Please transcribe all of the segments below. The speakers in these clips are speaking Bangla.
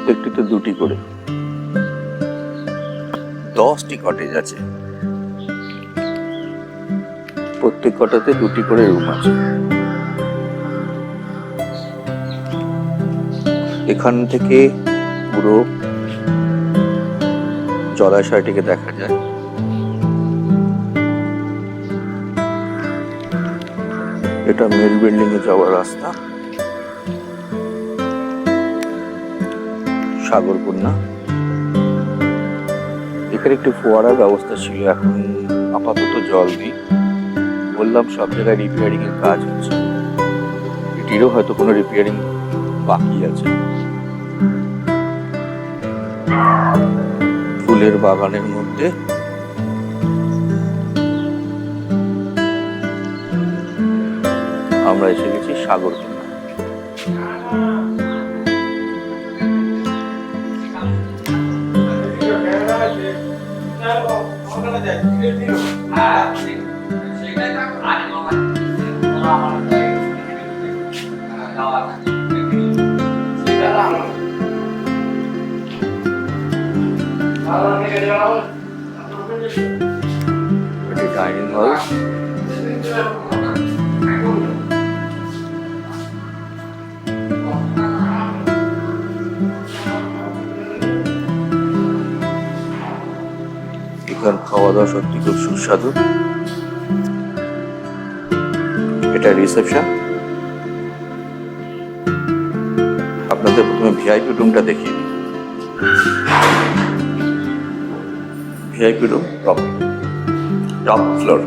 প্রত্যেকটিতে দুটি করে 10টি কটেজ আছে, প্রত্যেক কটাতে দুটি করে রুম আছে। এখান থেকে পুরো জলাশয়টিকে দেখা যায়। এটা মেল বিল্ডিং এ যাওয়ার রাস্তা, সাগরকন্যা। এখানে একটি ফোয়ারার ব্যবস্থা ছিল, এখন আপাতত জল নেই। বললাম সব জায়গায় রিপেয়ারিং এর কাজ হচ্ছে, এটিরও হয়তো কোনো রিপেয়ারিং বাকি আছে। ফুলের বাগানের মধ্যে আমরা এসে গেছি সাগরকন্যা। এটি ডাইনিং হল। এখানে খাওয়া দাওয়া সত্যি খুব সুস্বাদু। এটা রিসেপশন। আপনাদের প্রথমে ভিআইপি রুমটা দেখিয়ে দিই। VIP room top floor.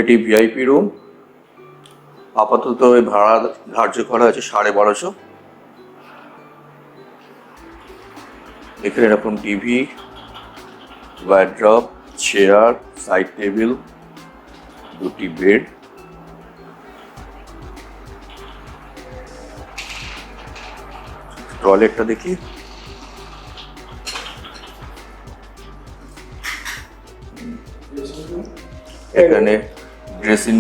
এটি ভিআইপি রুম। আপাতত ভাড়া ধার্য করা আছে 1250। এখানে এরকম TV, wardrobe, chair, side table, দুটি বেড। টয়লেটটা দেখি। এখানে ড্রেসিং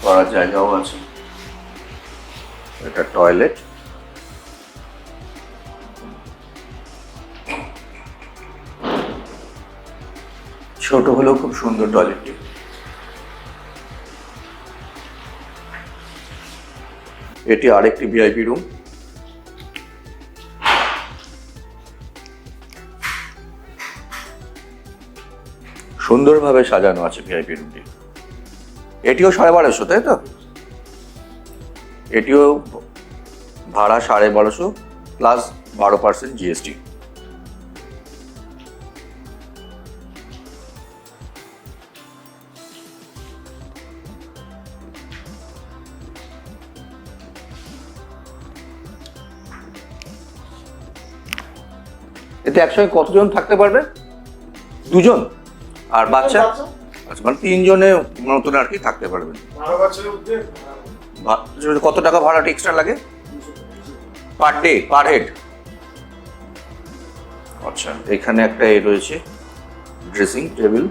করার জায়গাও আছে। এটা টয়লেট। ছোট হলেও খুব সুন্দর টয়লেটটি। এটি আরেকটি ভিআইপি রুম। সুন্দরভাবে সাজানো আছে ভিআইপি রুমটি। এটিও 1250, তাই তো? এটিও ভাড়া 1250 প্লাস 12% জিএসটি। এতে একসঙ্গে কতজন থাকতে পারবে? 2 জন আর বাচ্চা? আচ্ছা, মানে 3 জনে মতন আর কি থাকতে পারবেন। কত টাকা ভাড়াটা এক্সট্রা লাগে পার ডে, পার হেড? আচ্ছা, এখানে একটা রয়েছে ড্রেসিং টেবিল।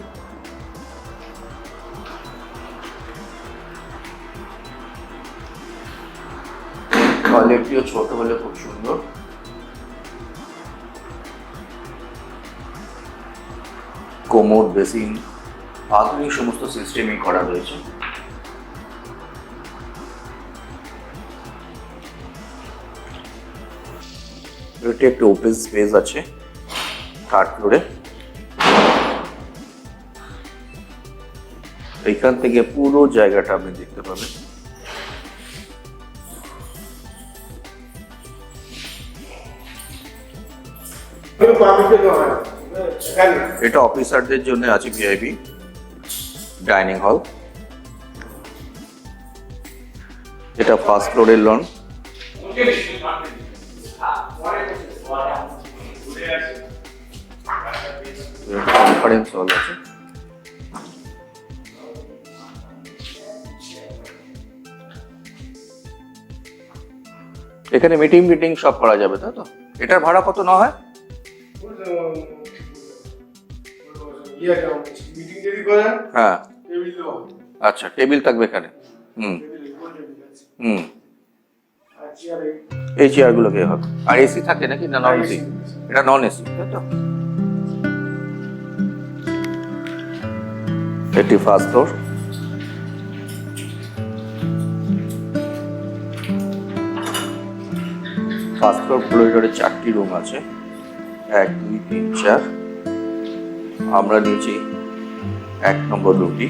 টয়লেটটিও ছোট হলে খুব সুন্দর। কোমোড, বেসিন, আধুনিক সমস্ত সিস্টেমই করা রয়েছে। এটি একটা ওপেন স্পেস আছে 3rd ফ্লোরে। এইখান থেকে পুরো জায়গাটা আপনি দেখতে পাবেন। এটা অফিসারদের জন্য আছে ভিআইপি ডাইনিং হল। এটা 1st ফ্লোরের লন। কনফারেন্স হল আছে। এখানে মিটিং সব করা যাবে, তাই তো? এটার ভাড়া কত না হয়? হ্যাঁ, আচ্ছা, টেবিল থাকবে এখানে। হুম হুম এই চেয়ারগুলো কে হবে? আর এসি থাকে নাকি না নন এসি? এটা নন এসি, তাই তো? এটি ফার্স্ট ফ্লোর। ফার্স্ট ফ্লোর করিডোরে 4টি রুম আছে, 1 2 3 4। আমরা নিয়েছি 1 নম্বর রুমটি।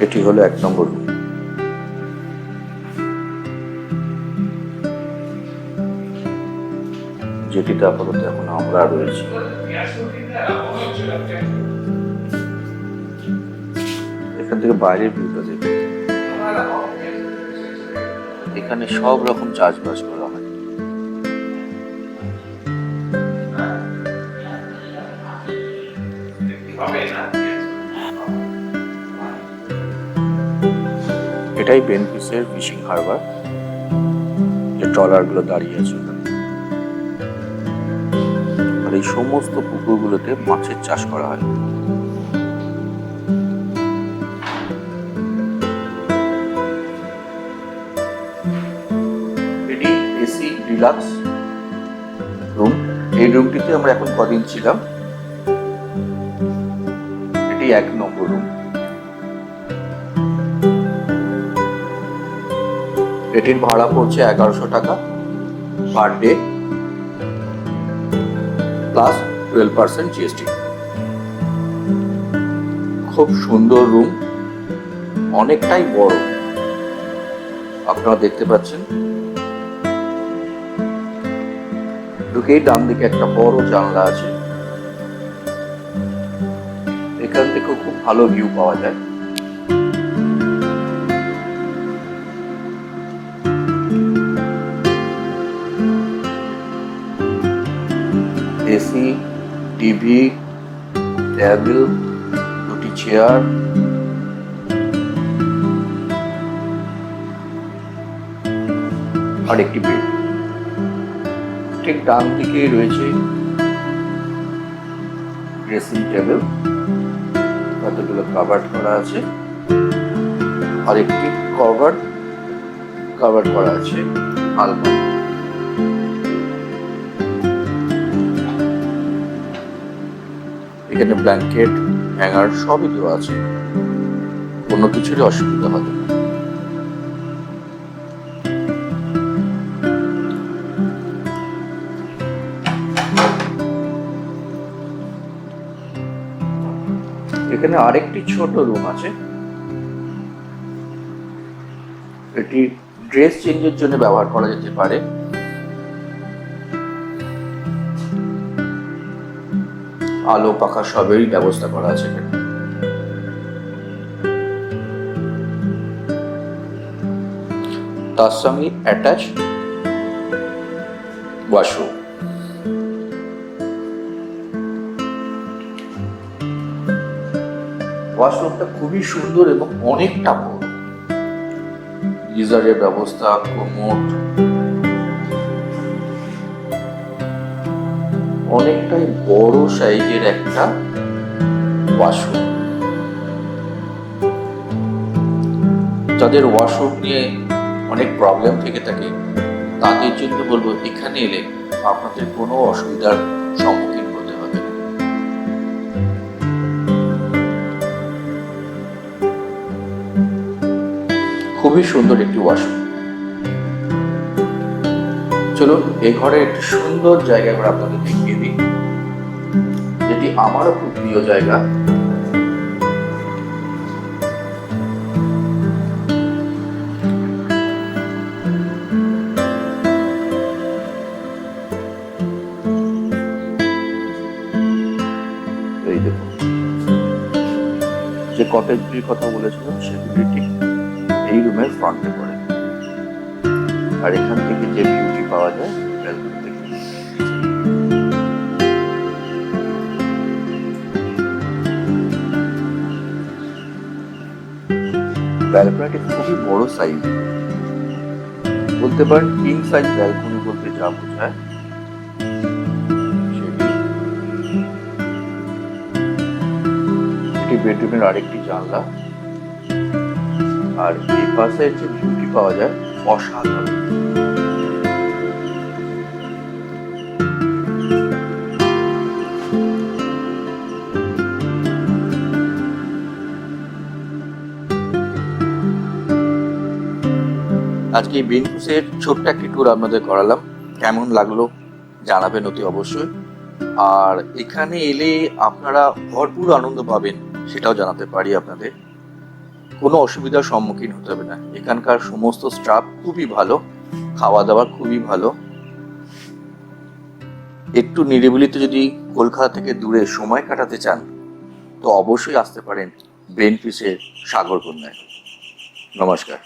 এটি হলো 1 নম্বর রুম। যেটিতে আপাতত এখন আমরা রয়েছি। এখান থেকে বাইরের ভিউটা দেখুন। এখানে সব রকম চাষবাস করা হয়। এটাই বেনফিসের ফিশিং হারবার, যে ট্রলারগুলো দাঁড়িয়ে আছে। আর এই সমস্ত পুকুরগুলোতে মাছের চাষ করা হয়। এটি এসি ডিলাক্স রুম। এই রুমটিতে আমরা এখন কদিন ছিলাম। এটি 1 নম্বর রুম। এটির ভাড়া পড়ছে 1100 টাকা পার ডে, প্লাস 12% জিএসটি। খুব সুন্দর রুম, অনেকটাই বড়, আপনারা দেখতে পাচ্ছেন। ঢুকেই ডান দিকে একটা বড় জানলা আছে, এখান থেকে খুব ভালো ভিউ পাওয়া যায়। এসি, টিভি, টেবিল, 2টি চেয়ার, আর একটি বেড। ঠিক ডান দিকে রয়েছে ড্রেসিং টেবিল, কতগুলো কভার করা আছে, আর একটি কভার করা আছে আলমারি। এখানে ব্ল্যাঙ্কেট, হ্যাঙ্গার সবই দেওয়া আছে, কোনো কিছুরই অসুবিধা হবে না। এখানে আরেকটি ছোট রুম আছে, এটি ড্রেস চেঞ্জের জন্য ব্যবহার করা যেতে পারে। আলো পাখা সবেরই ব্যবস্থা করা আছে এখানে। তার সঙ্গে অ্যাটাচ ওয়াশরুম। ওয়াশরুমটা খুবই সুন্দর এবং অনেকটা বড়। গিজারের ব্যবস্থা, কোমোড, অনেকটাই বড় সাইজের একটা ওয়াশরুম। যাদের ওয়াশরুম নিয়ে অনেক প্রবলেম থেকে থাকে তাদের জন্য বলবো, এখানে এলে আপনাদের কোনো অসুবিধার সম্মুখীন হতে হবে না। খুবই সুন্দর একটি ওয়াশরুম। চলুন এই ঘরে একটি সুন্দর জায়গা আমরা আপনাদের দেখিয়ে দিই, যেটি আমারও খুব প্রিয় জায়গা। এই দেখুন, যে কটেজটির কথা বলেছিলাম সেগুলি ঠিক এই রুমের ফ্রন্টে পড়ে। আর এখান থেকে যে ভিউটি পাওয়া যায় ব্যালকনি থেকে। ব্যালকনিটি খুবই বড় সাইজ, বলতে পারেন কিং সাইজ ব্যালকনি বলতে যা বোঝায় সেটি। এটি বেডরুমের আরেকটি জানলা, আর এই পাশে যে ভিউটি পাওয়া যায় অসাধারণ। আজকে এই বেনফুসের ছোট্ট একটি ট্যুর আপনাদের করালাম, কেমন লাগলো জানাবেন অতি অবশ্যই। আর এখানে এলে আপনারা ভরপুর আনন্দ পাবেন সেটাও জানাতে পারি আপনাদের। কোনো অসুবিধার সম্মুখীন হতে হবে না, এখানকার সমস্ত স্টাফ খুবই ভালো, খাওয়া দাওয়া খুবই ভালো। একটু নিরিবিলিতে যদি কলকাতা থেকে দূরে সময় কাটাতে চান তো অবশ্যই আসতে পারেন বেনফিসের সাগরকন্যায়। নমস্কার।